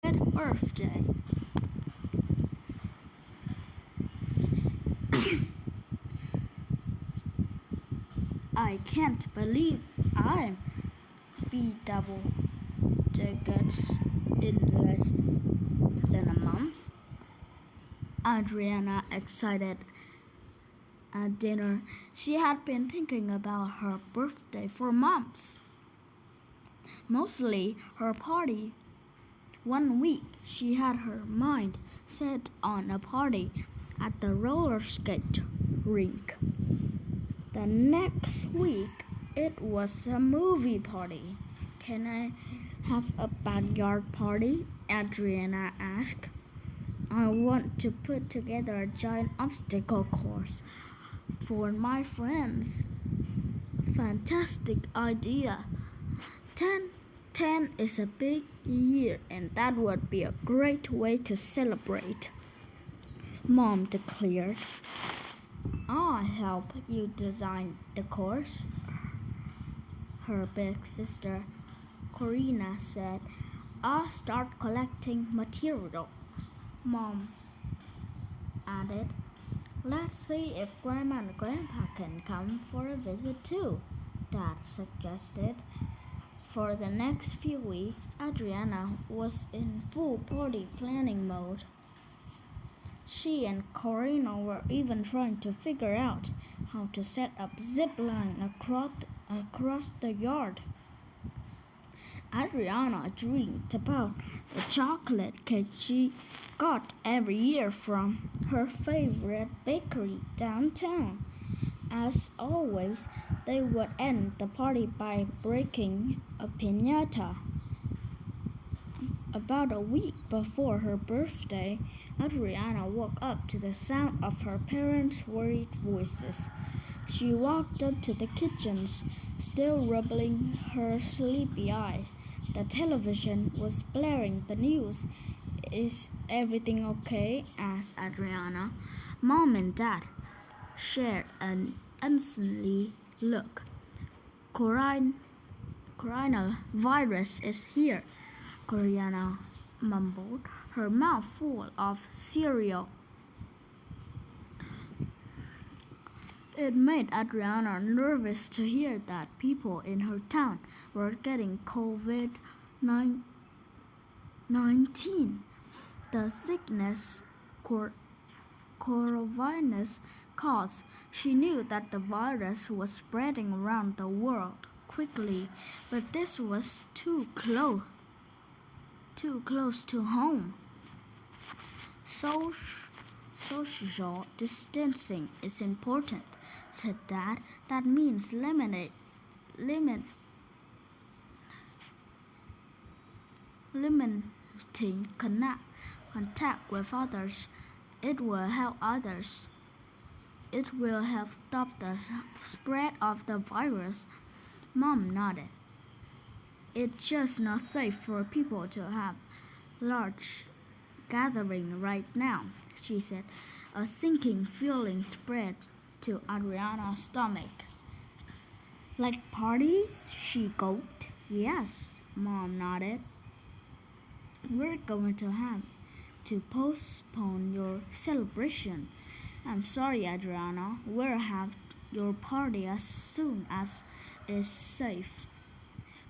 birthday. I can't believe I'm be double digits in less than a month. Adriana excited at dinner. She had been thinking about her birthday for months, mostly her party. One week she had her mind set on a party at the roller skate rink. The next week it was a movie party. Can I have a backyard party? Adriana asked. I want to put together a giant obstacle course for my friends. Fantastic idea. 10 is a big year, and that would be a great way to celebrate, Mom declared. I'll help you design the course, her big sister Corina said. I'll start collecting materials, Mom added. Let's see if Grandma and Grandpa can come for a visit too, Dad suggested. For the next few weeks, Adriana was in full party planning mode. She and Corina were even trying to figure out how to set up zip line across the yard. Adriana dreamed about the chocolate cake she got every year from her favorite bakery downtown. As always, they would end the party by breaking a piñata. About a week before her birthday, Adriana woke up to the sound of her parents' worried voices. She walked up to the kitchen, still rubbing her sleepy eyes. The television was blaring the news. Is everything okay? Asked Adriana. Mom and Dad shared an uneasy look. Coronavirus is here, Corina mumbled, her mouth full of cereal. It made Adriana nervous to hear that people in her town were getting COVID-19. The sickness coronavirus caused. She knew that the virus was spreading around the world quickly, but this was too close to home. Social distancing is important, said Dad. That means limiting contact with others. It will help stop the spread of the virus. Mom nodded. It's just not safe for people to have large gathering right now, she said. A sinking feeling spread to Adriana's stomach. Like parties? She gulped. Yes, Mom nodded. We're going to have to postpone your celebration. I'm sorry, Adriana. We'll have your party as soon as it's safe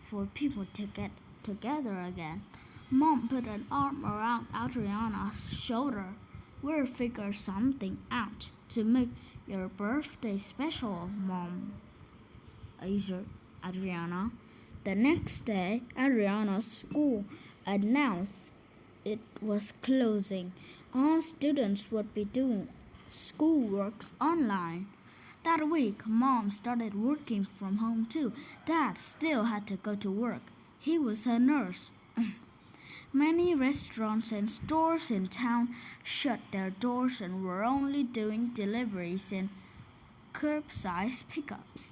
for people to get together again. Mom put an arm around Adriana's shoulder. We'll figure something out to make your birthday special, Mom assured Adriana. The next day, Adriana's school announced it was closing. All students would be doing schoolwork online. That week, Mom started working from home too. Dad still had to go to work. He was a nurse. Many restaurants and stores in town shut their doors and were only doing deliveries and curbside pickups.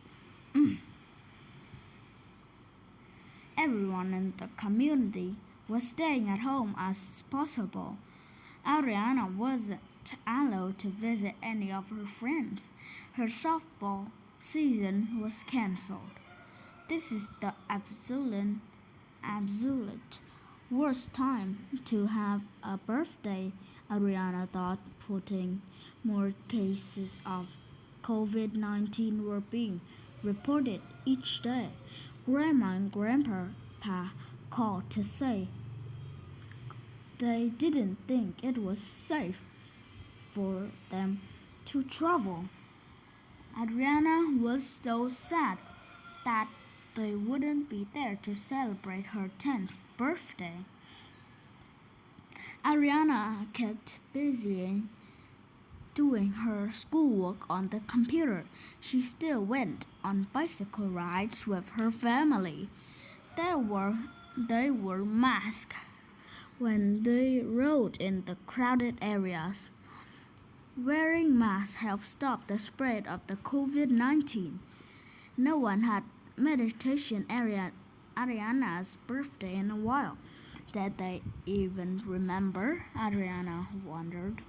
Everyone in the community was staying at home as possible. Ariana wasn't allowed to visit any of her friends. Her softball season was cancelled. This is the absolute Worst time to have a birthday, Ariana thought, putting more cases of COVID-19 were being reported each day. Grandma and Grandpa called to say they didn't think it was safe for them to travel. Adriana was so sad that they wouldn't be there to celebrate her 10th birthday. Ariana kept busy doing her schoolwork on the computer. She still went on bicycle rides with her family. They were masked when they rode in the crowded areas. Wearing masks helped stop the spread of the COVID-19. No one had meditation Ariana's birthday in a while. Did they even remember? Adriana wondered.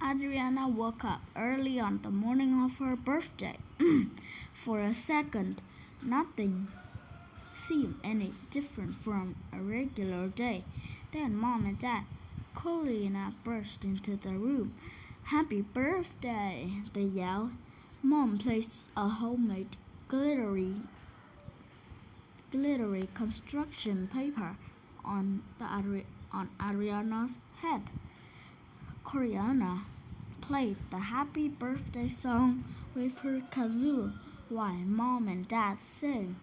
Adriana woke up early on the morning of her birthday. For a second, nothing seemed any different from a regular day. Then Mom and Dad Corina burst into the room. "Happy birthday!" they yelled. Mom placed a homemade glittery construction paper on Ariana's head. Coriana played the happy birthday song with her kazoo while Mom and Dad sang.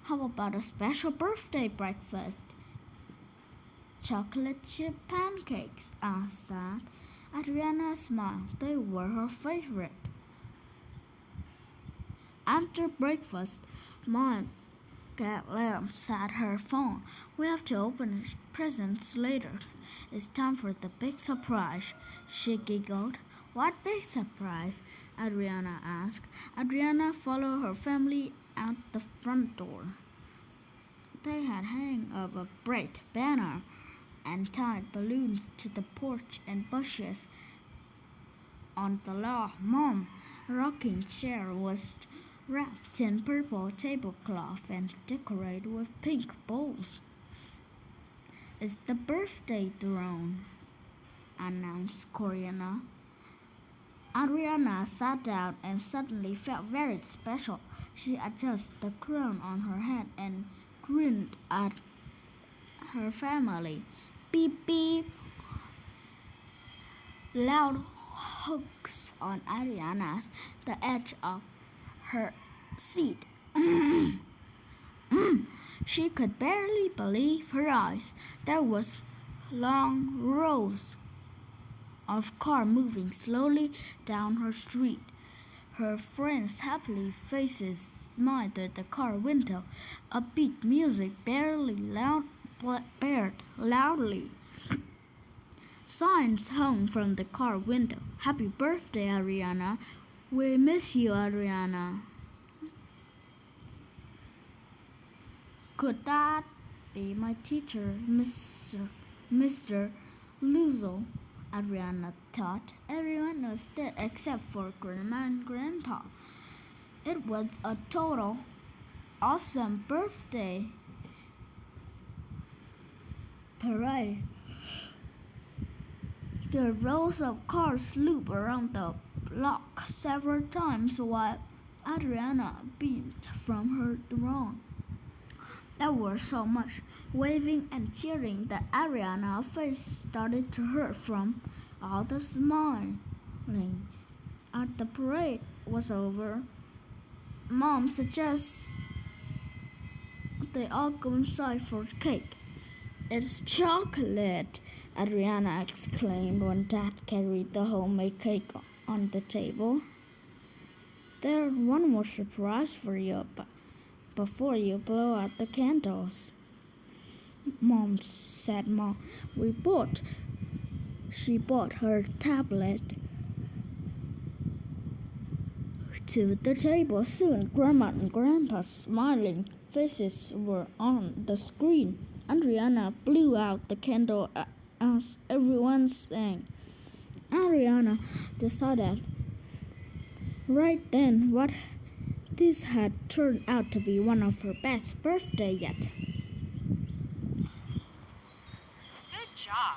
"How about a special birthday breakfast?" "Chocolate chip pancakes," asked Dad. Adriana smiled. They were her favorite. After breakfast, Mom glanced at her phone. "We have to open presents later. It's time for the big surprise," she giggled. "What big surprise?" Adriana asked. Adriana followed her family out the front door. They had hung up a bright banner and tied balloons to the porch and bushes. On the lawn, Mom's rocking chair was wrapped in purple tablecloth and decorated with pink bowls. "It's the birthday throne," announced Coriana. Adriana sat down and suddenly felt very special. She adjusted the crown on her head and grinned at her family. "Beep beep!" Loud hooks on the edge of her seat. She could barely believe her eyes. There was long rows of cars moving slowly down her street. Her friends' happy faces smiled through the car window. Upbeat music blared loudly. Signs hung from the car window. "Happy birthday, Ariana. We miss you, Ariana." "Could that be my teacher, Mr. Luzo?" Ariana thought. Everyone was dead except for Grandma and Grandpa. It was a total awesome birthday parade. The rows of cars looped around the block several times while Adriana beamed from her throne. There was so much waving and cheering that Ariana's face started to hurt from all the smiling. As the parade was over, Mom suggests they all go inside for cake. "It's chocolate!" Adriana exclaimed when Dad carried the homemade cake on the table. "There's one more surprise for you before you blow out the candles," Mom said. She brought her tablet to the table. Soon, Grandma and Grandpa's smiling faces were on the screen. Adriana blew out the candle as everyone sang. Adriana decided right then what This had turned out to be one of her best birthdays yet. Good job.